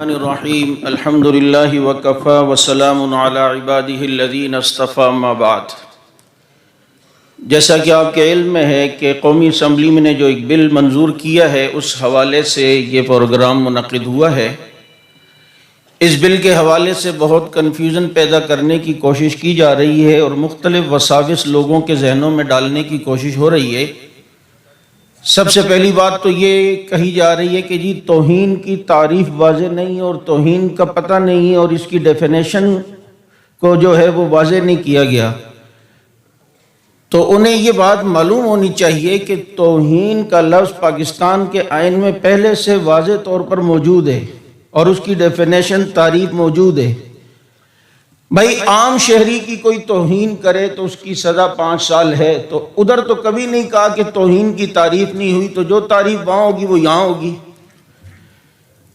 الرحیم الحمد للہ وکفی وسلام علی عبادہ الذین اصطفی اما بعد۔ جیسا کہ آپ کے علم میں ہے کہ قومی اسمبلی میں نے جو ایک بل منظور کیا ہے، اس حوالے سے یہ پروگرام منعقد ہوا ہے۔ اس بل کے حوالے سے بہت کنفیوژن پیدا کرنے کی کوشش کی جا رہی ہے اور مختلف وساوس لوگوں کے ذہنوں میں ڈالنے کی کوشش ہو رہی ہے۔ سب سے پہلی بات تو یہ کہی جا رہی ہے کہ جی توہین کی تعریف واضح نہیں اور توہین کا پتہ نہیں اور اس کی ڈیفینیشن کو جو ہے وہ واضح نہیں کیا گیا۔ تو انہیں یہ بات معلوم ہونی چاہیے کہ توہین کا لفظ پاکستان کے آئین میں پہلے سے واضح طور پر موجود ہے اور اس کی ڈیفینیشن تعریف موجود ہے۔ بھائی عام شہری کی کوئی توہین کرے تو اس کی سزا 5 سال ہے، تو ادھر تو کبھی نہیں کہا کہ توہین کی تعریف نہیں ہوئی، تو جو تعریف وہاں ہوگی وہ یہاں ہوگی۔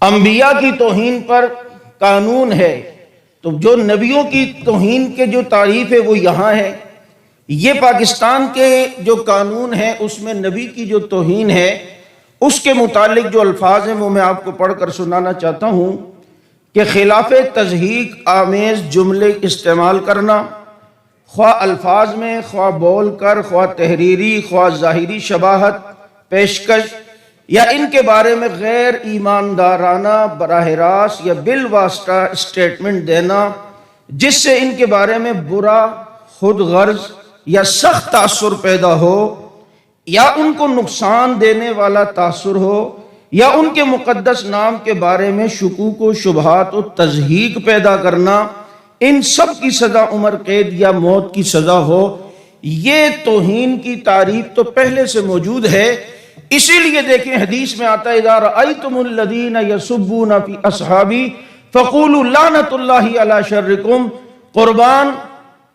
انبیاء کی توہین پر قانون ہے، تو جو نبیوں کی توہین کے جو تعریف ہے وہ یہاں ہے۔ یہ پاکستان کے جو قانون ہے اس میں نبی کی جو توہین ہے اس کے متعلق جو الفاظ ہیں وہ میں آپ کو پڑھ کر سنانا چاہتا ہوں کہ خلاف تضحیک آمیز جملے استعمال کرنا، خواہ الفاظ میں، خواہ بول کر، خواہ تحریری، خواہ ظاہری شباہت، پیشکش یا ان کے بارے میں غیر ایماندارانہ براہ راست یا بالواسطہ اسٹیٹمنٹ دینا جس سے ان کے بارے میں برا خود غرض یا سخت تاثر پیدا ہو یا ان کو نقصان دینے والا تاثر ہو یا ان کے مقدس نام کے بارے میں شکوک و شبہات و تضحیک پیدا کرنا، ان سب کی سزا عمر قید یا موت کی سزا ہو۔ یہ توہین کی تعریف تو پہلے سے موجود ہے۔ اسی لیے دیکھیں حدیث میں آتا ہے اذا رأیتم الذین یسبون فی اصحابی فقولوا لعنۃ اللہ علی شرکم، قربان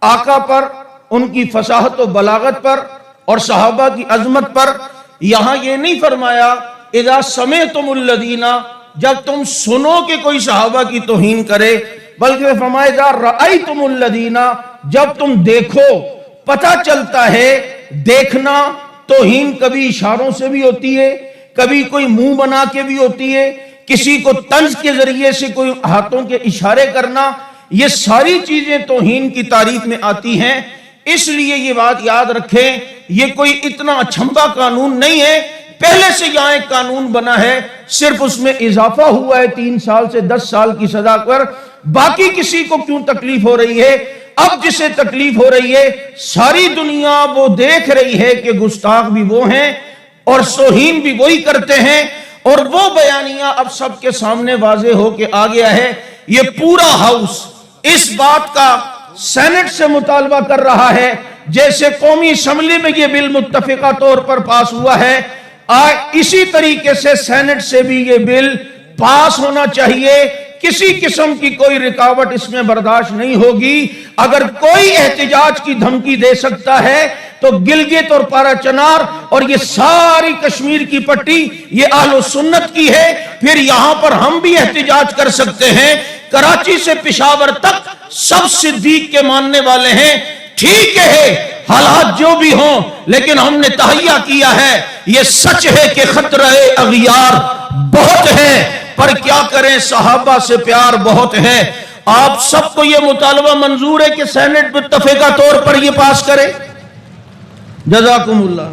آقا پر، ان کی فصاحت و بلاغت پر اور صحابہ کی عظمت پر۔ یہاں یہ نہیں فرمایا اذا سمعتم الذین، جب تم سنو کہ کوئی صحابہ کی توہین کرے، بلکہ فرمایا اذا رأیتم الذین، جب تم دیکھو۔ پتہ چلتا ہے دیکھنا توہین کبھی اشاروں سے بھی ہوتی ہے، کبھی کوئی منہ بنا کے بھی ہوتی ہے، کسی کو طنز کے ذریعے سے کوئی ہاتھوں کے اشارے کرنا، یہ ساری چیزیں توہین کی تعریف میں آتی ہیں۔ اس لیے یہ بات یاد رکھیں، یہ کوئی اتنا اچھمبا قانون نہیں ہے، پہلے سے یہاں ایک قانون بنا ہے، صرف اس میں اضافہ ہوا ہے 3 سال سے 10 سال کی سزا پر۔ باقی کسی کو کیوں تکلیف ہو رہی ہے؟ اب جسے تکلیف ہو رہی ہے ساری دنیا وہ دیکھ رہی ہے کہ گستاخ بھی وہ ہیں اور توہین بھی وہی کرتے ہیں، اور وہ بیانیہ اب سب کے سامنے واضح ہو کے آ گیا ہے۔ یہ پورا ہاؤس اس بات کا سینٹ سے مطالبہ کر رہا ہے، جیسے قومی اسمبلی میں یہ بل متفقہ طور پر پاس ہوا ہے، اسی طریقے سے سینٹ سے بھی یہ بل پاس ہونا چاہیے۔ کسی قسم کی کوئی رکاوٹ اس میں برداشت نہیں ہوگی۔ اگر کوئی احتجاج کی دھمکی دے سکتا ہے تو گلگت اور پارا چنار اور یہ ساری کشمیر کی پٹی یہ اہل سنت کی ہے، پھر یہاں پر ہم بھی احتجاج کر سکتے ہیں۔ کراچی سے پشاور تک سب صدیق کے ماننے والے ہیں۔ ٹھیک ہے حالات جو بھی ہوں، لیکن ہم نے تہیہ کیا ہے، یہ سچ ہے کہ خطرہ اغیار بہت ہے، پر کیا کریں صحابہ سے پیار بہت ہے۔ آپ سب کو یہ مطالبہ منظور ہے کہ سینٹ متفقہ طور پر یہ پاس کرے؟ جزاکم اللہ۔